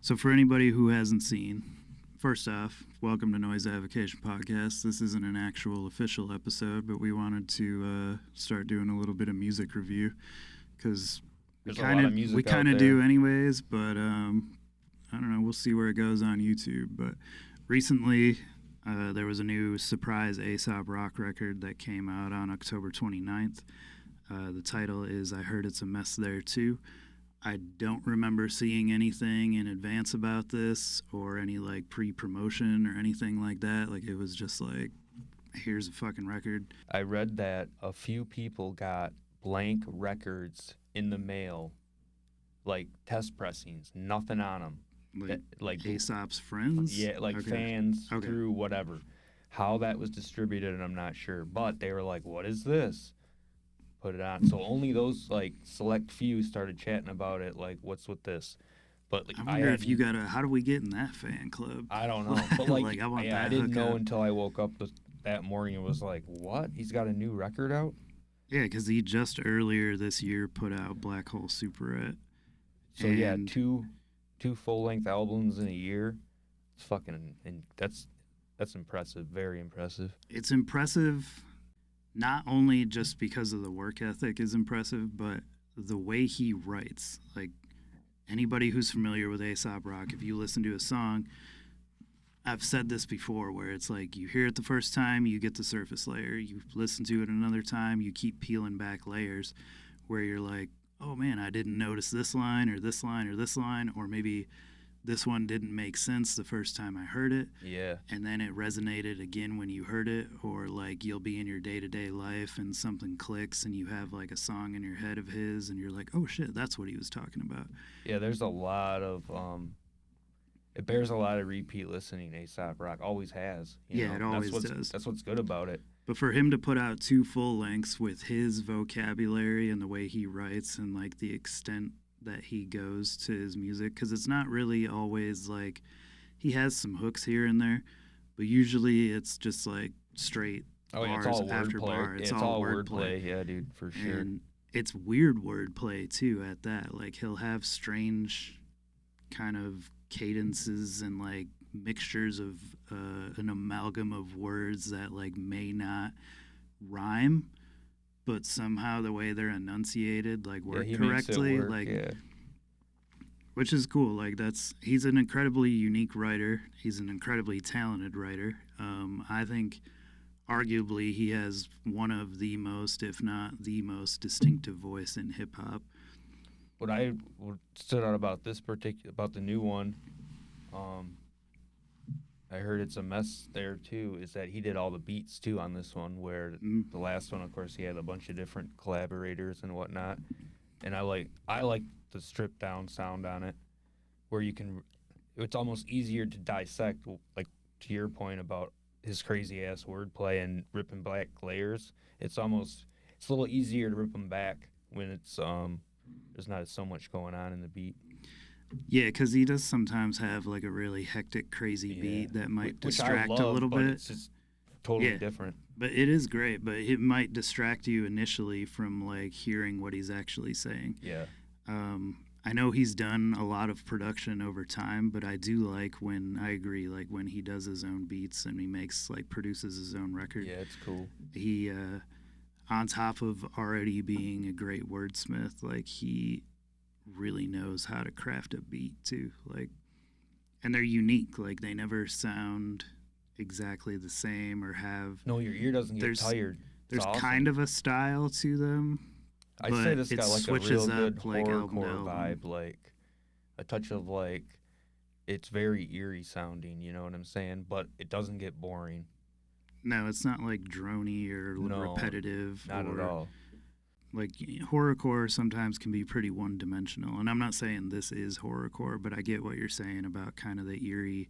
So, for anybody who hasn't seen, first off, welcome to Noise Avocation Podcast. This isn't an actual official episode, but we wanted to start doing a little bit of music review because we kind of do anyways. But I don't know. We'll see where it goes on YouTube. But recently, there was a new Surprise Aesop Rock record that came out on October 29th. The title is "I Heard It's a Mess There Too." I don't remember seeing anything in advance about this or any like pre-promotion or anything like that. Like it was just like, here's a fucking record. I read that a few people got blank records in the mail, like test pressings, nothing on them. Like Aesop's friends? Yeah, like fans through whatever. How that was distributed, I'm not sure. But they were like, what is this? Put it on. So only those like select few started chatting about it. Like, what's with this? But like, I wonder if you got how do we get in that fan club? I don't know. But like, I didn't know until I woke up that morning and was like, what? He's got a new record out? Yeah, because he just earlier this year put out Black Hole Superette. So yeah, two full length albums in a year. It's fucking, and that's impressive. Very impressive. It's impressive. Not only just because of the work ethic is impressive, but the way he writes. Like, anybody who's familiar with Aesop Rock, if you listen to a song, I've said this before, where it's like you hear it the first time, you get the surface layer. You listen to it another time, you keep peeling back layers, where you're like, oh man, I didn't notice this line or this line or this line, or maybe this one didn't make sense the first time I heard it. Yeah. And then it resonated again when you heard it, or like you'll be in your day-to-day life and something clicks and you have like a song in your head of his and you're like, oh shit, that's what he was talking about. Yeah, there's a lot of it bears a lot of repeat listening. Aesop Rock always has. It always does. That's what's good about it. But for him to put out two full lengths with his vocabulary and the way he writes and like the extent that he goes to his music, because it's not really always like, he has some hooks here and there, but usually it's just like straight bars it's all after bar. It's all wordplay. Yeah, dude, for sure. And it's weird wordplay too at that. Like he'll have strange kind of cadences and like mixtures of an amalgam of words that like may not rhyme, but somehow the way they're enunciated like work correctly, which is cool. Like he's an incredibly unique writer. He's an incredibly talented writer. I think arguably he has one of the most, if not the most distinctive voice in hip hop. What stood out about about the new one, I heard it's a mess there too, is that he did all the beats too on this one, where the last one, of course, he had a bunch of different collaborators and whatnot. And I like the stripped down sound on it, where it's almost easier to dissect, like to your point about his crazy ass wordplay and ripping back layers. It's a little easier to rip them back when it's there's not so much going on in the beat. Yeah, because he does sometimes have like a really hectic, crazy beat that might distract a little bit. It's just totally different. But it is great, but it might distract you initially from like hearing what he's actually saying. Yeah. I know he's done a lot of production over time, but I do like I agree, like when he does his own beats and he produces his own record. Yeah, it's cool. He, on top of already being a great wordsmith, like he really knows how to craft a beat too, like, and they're unique. Like they never sound exactly the same or have. No, your ear doesn't get tired. There's awesome. Kind of a style to them. I say this got like a real good horrorcore vibe, like a touch of like, it's very eerie sounding. You know what I'm saying? But it doesn't get boring. No, it's not like droney or repetitive. Not at all. Like horrorcore sometimes can be pretty one-dimensional, and I'm not saying this is horrorcore, but I get what you're saying about kind of the eerie,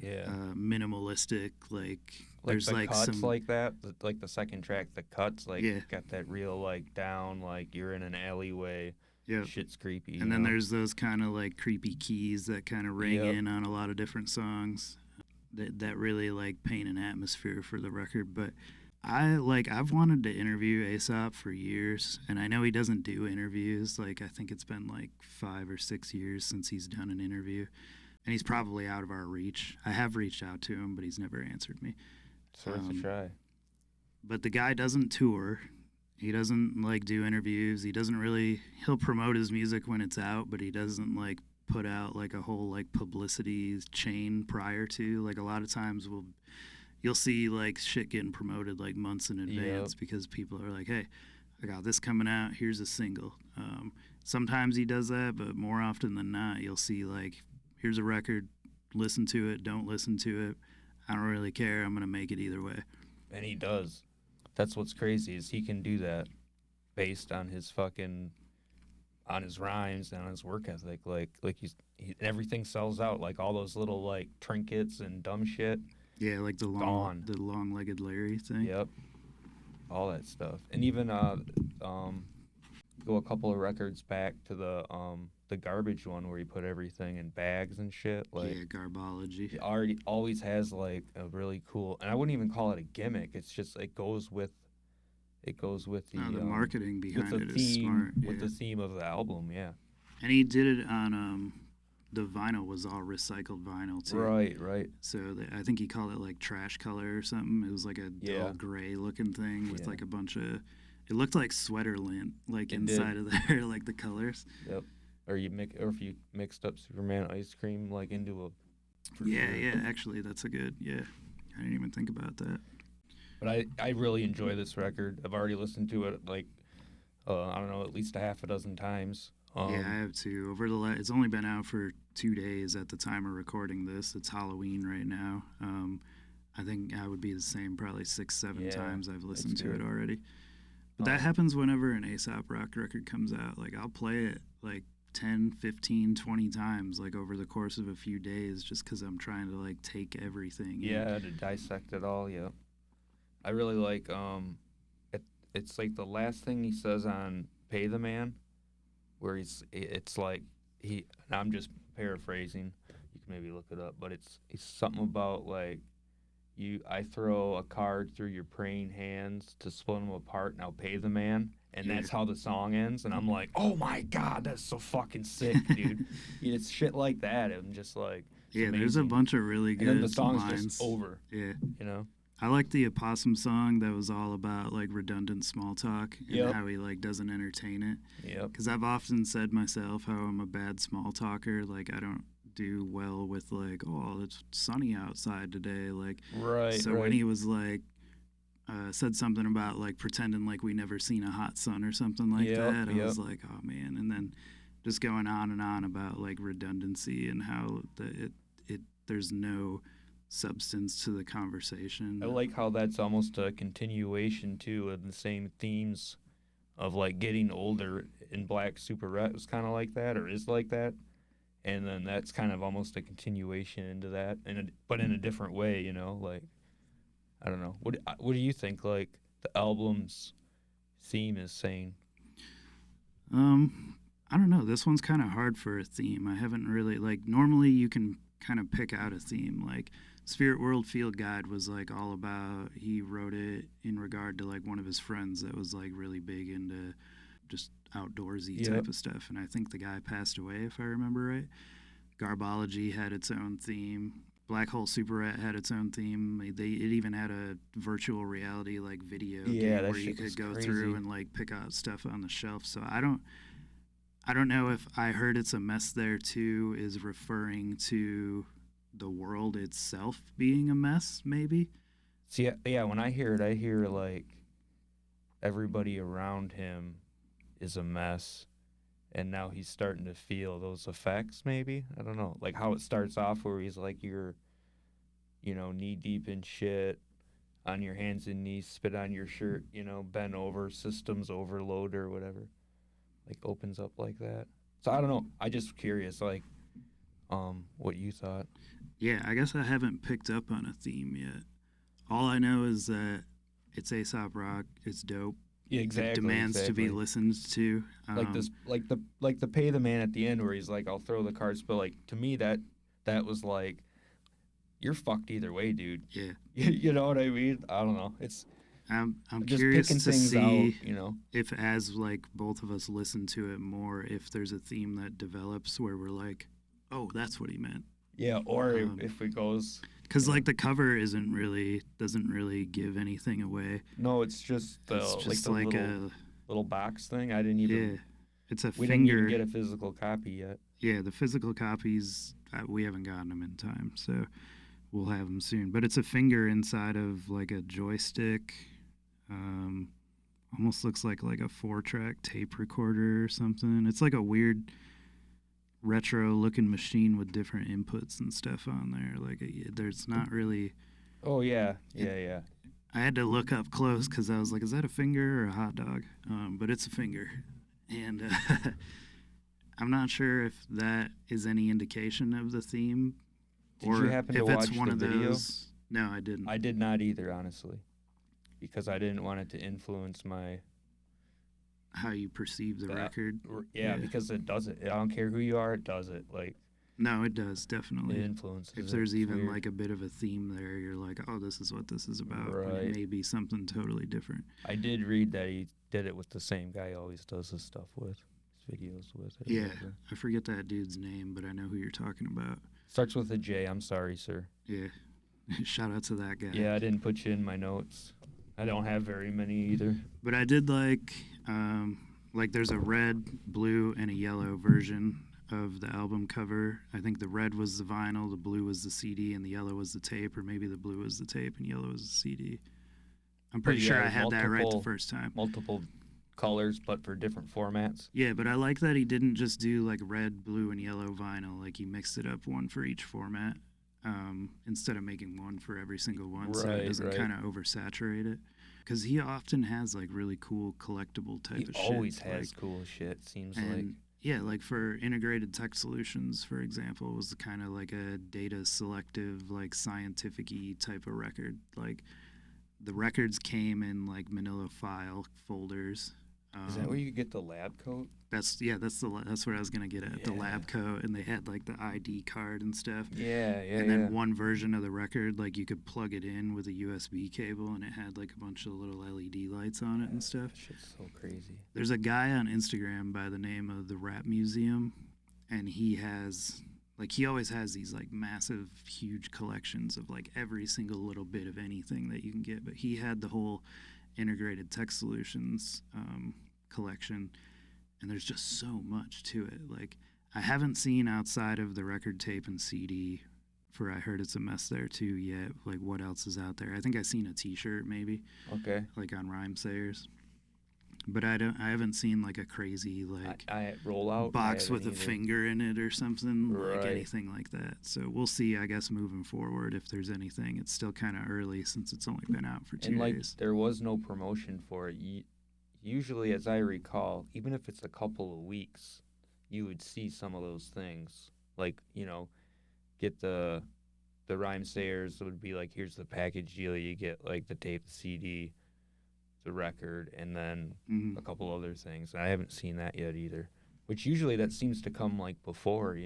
minimalistic, like there's the like cuts some like that, like the second track, the cuts got that real like down, like you're in an alleyway. Yeah, shit's creepy. And then there's those kind of like creepy keys that kind of ring in on a lot of different songs that really like paint an atmosphere for the record, but. I've wanted to interview Aesop for years, and I know he doesn't do interviews. Like I think it's been like 5 or 6 years since he's done an interview, and he's probably out of our reach. I have reached out to him, but he's never answered me. It's worth a try. But the guy doesn't tour. He doesn't like do interviews. He doesn't really. He'll promote his music when it's out, but he doesn't like put out like a whole like publicity chain prior to. Like a lot of times you'll see like shit getting promoted like months in advance because people are like, hey, I got this coming out. Here's a single. Sometimes he does that, but more often than not, you'll see like, here's a record. Listen to it. Don't listen to it. I don't really care. I'm gonna make it either way. And he does. That's what's crazy is he can do that based on his on his rhymes and on his work ethic. Like everything sells out. Like all those little like trinkets and dumb shit. Yeah, like the long-legged Larry thing. Yep, all that stuff, and even go a couple of records back to the garbage one where he put everything in bags and shit. Like yeah, Garbology. He always has like a really cool, and I wouldn't even call it a gimmick. It's just it goes with the marketing behind with it the is theme, smart. Yeah. with the theme of the album. Yeah, and he did it on the vinyl was all recycled vinyl too. Right. So I think he called it like trash color or something. It was like a dull gray looking thing with like a bunch of. It looked like sweater lint, like inside of there, like the colors. Yep. Or if you mixed up Superman ice cream like into a. Yeah. Actually, that's a good. Yeah, I didn't even think about that. But I really enjoy this record. I've already listened to it like I don't know, at least a half a dozen times. Yeah, I have too. It's only been out for 2 days at the time of recording this. It's Halloween right now. I think I would be the same, probably 6-7 times I've listened to it already. But that happens whenever an Aesop Rock record comes out. Like I'll play it like 10, 15, 20 times like over the course of a few days just because I'm trying to like take everything. Yeah, to dissect it all. Yeah, I really like it's like the last thing he says on Pay the Man, where it's like I'm just paraphrasing. You can maybe look it up, but it's something about like I throw a card through your praying hands to split them apart. Now pay the man, and that's how the song ends. And I'm like, oh my god, that's so fucking sick, dude. It's shit like that. I'm just like, yeah, there's a bunch of really good and then the song's lines. Just over. Yeah, you know. I like the Opossum song that was all about like redundant small talk and how he like doesn't entertain it. Yep. Because I've often said myself how I'm a bad small talker. Like I don't do well with like, oh, it's sunny outside today. Like, So when he was like, said something about like pretending like we never seen a hot sun or something like that, I was like, oh man. And then just going on and on about like redundancy and how there's no substance to the conversation. I like how that's almost a continuation too of the same themes of like getting older. In Black Superette was kind of like that, or is like that, and then that's kind of almost a continuation into that, but in a different way, you know. Like I don't know, what do you think like the album's theme is saying? I don't know. This one's kind of hard for a theme. I haven't really like. Normally, you can kind of pick out a theme like. Spirit World Field Guide was like all about, he wrote it in regard to like one of his friends that was like really big into just outdoorsy type of stuff. And I think the guy passed away, if I remember right. Garbology had its own theme. Black Hole Superette had its own theme. It even had a virtual reality like video game where you could go through and like pick out stuff on the shelf. So I don't know if I Heard It's a Mess There Too is referring to the world itself being a mess, maybe. See, yeah, when I hear it, I hear like everybody around him is a mess, and now he's starting to feel those effects, maybe. I don't know, like how it starts off where he's like, you're, knee deep in shit, on your hands and knees, spit on your shirt, bent over, systems overload or whatever, like opens up like that. So I don't know, I just curious, like, what you thought. Yeah, I guess I haven't picked up on a theme yet. All I know is that it's Aesop Rock. It's dope. Yeah, exactly. It demands to be listened to. Like this, like the Pay the Man at the end where he's like, "I'll throw the cards," but like to me that was like, you're fucked either way, dude. Yeah. You know what I mean? I don't know. I'm just curious picking to things see out, you know. if, as like both of us listen to it more, if there's a theme that develops where we're like, oh, that's what he meant. Yeah, or if it goes, because like the cover doesn't really give anything away. No, it's just the It's just the like little box thing. I didn't even. Yeah, it's a We finger. didn't even get a physical copy yet. Yeah, the physical copies we haven't gotten them in time, so we'll have them soon. But it's a finger inside of like a joystick. Almost looks like a 4-track tape recorder or something. It's like a weird retro looking machine with different inputs and stuff on there. Like there's not really. Oh yeah. I had to look up close because I was like, is that a finger or a hot dog? But it's a finger, and I'm not sure if that is any indication of the theme. Did you happen to watch the video? Those. No, I didn't. I did not either, honestly, because I didn't want it to influence how you perceive the record. Yeah, because it does it. I don't care who you are, it does it. Like. No, it does, definitely. It influences. If there's even like a bit of a theme there, you're like, oh, this is what this is about. Right. And it may be something totally different. I did read that he did it with the same guy he always does his stuff with, his videos with. Yeah, I forget that dude's name, but I know who you're talking about. Starts with a J. I'm sorry, sir. Yeah. Shout out to that guy. Yeah, I didn't put you in my notes. I don't have very many either. But I did like there's a red, blue, and a yellow version of the album cover. I think the red was the vinyl, the blue was the CD, and the yellow was the tape, or maybe the blue was the tape and yellow was the CD. I'm pretty sure I had that right the first time. Multiple colors, but for different formats. Yeah, but I like that he didn't just do like red, blue, and yellow vinyl. Like he mixed it up, one for each format, instead of making one for every single one, so it doesn't kind of oversaturate it. Because he often has like really cool collectible type of shit. He always has cool shit, seems like. Yeah, like for integrated tech solutions, for example, was kind of like a data selective, like scientific-y type of record. Like the records came in like manila file folders. Is that where you get the lab coat? That's what I was gonna get at. Yeah. The lab coat, and they had like the ID card and stuff. Yeah. And then one version of the record, like you could plug it in with a USB cable, and it had like a bunch of little LED lights on it and stuff. That shit's so crazy. There's a guy on Instagram by the name of the Rap Museum, and he always has these like massive, huge collections of like every single little bit of anything that you can get. But he had the whole integrated tech solutions collection, and there's just so much to it. Like I haven't seen outside of the record, tape, and CD for I Heard It's a Mess There Too yet. Like what else is out there? I think I've seen a T-shirt maybe. Okay. Like on Rhyme Sayers. But I haven't seen like a crazy like I roll out box with a finger in it or something, like Right. anything like that. So we'll see, I guess, moving forward if there's anything. It's still kind of early since it's only been out for 2 days. There was no promotion for it. Usually, as I recall, even if it's a couple of weeks, you would see some of those things. Like, get the Rhyme Sayers would be like, here's the package deal. You get like the tape, the CD, the record, and then a couple other things. I haven't seen that yet either, which usually that seems to come like before,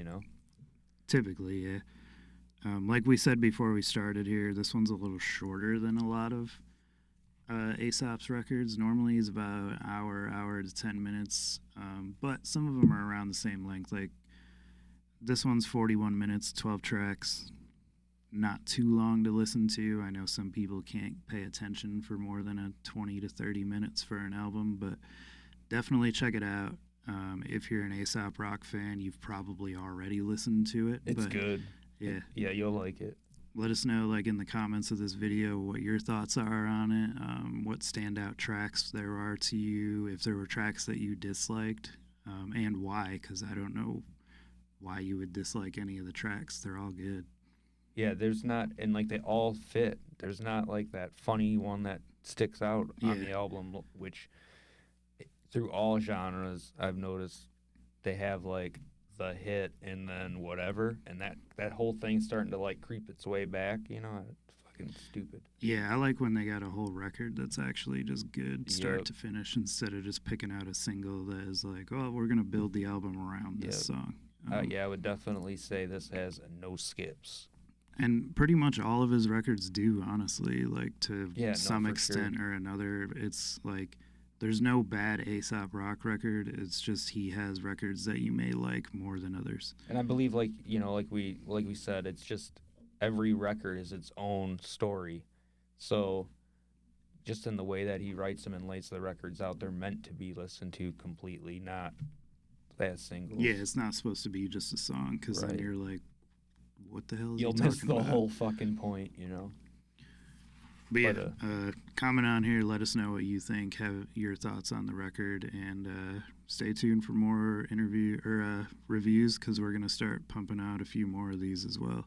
Typically, yeah. Like we said before we started here, this one's a little shorter than a lot of Aesop's records. Normally is about an hour to 10 minutes, but some of them are around the same length. Like this one's 41 minutes, 12 tracks. Not too long to listen to. I know some people can't pay attention for more than a 20 to 30 minutes for an album, but definitely check it out. If you're an Aesop Rock fan, you've probably already listened to it. It's good. Yeah. Yeah, you'll like it. Let us know, like in the comments of this video, what your thoughts are on it, what standout tracks there are to you, if there were tracks that you disliked, and why, because I don't know why you would dislike any of the tracks. They're all good. Yeah, there's not, and like they all fit. There's not like that funny one that sticks out on the album, which through all genres I've noticed they have like the hit and then whatever, and that whole thing's starting to like creep its way back. It's fucking stupid. Yeah, I like when they got a whole record that's actually just good start to finish instead of just picking out a single that is like, oh, we're gonna build the album around this song. Yeah, I would definitely say this has no skips. And pretty much all of his records do, honestly, like to Yeah, no, some for extent sure. or another. It's like there's no bad Aesop Rock record. It's just he has records that you may like more than others. And I believe, like, like we said, it's just every record is its own story. So just in the way that he writes them and lays the records out, they're meant to be listened to completely, not as Yeah, singles. it's not supposed to be just a song because then Right. you're like, what the hell is he You'll miss talking the about? whole fucking point. But yeah, But comment on here. Let us know what you think. Have your thoughts on the record, and stay tuned for more interview or reviews because we're gonna start pumping out a few more of these as well.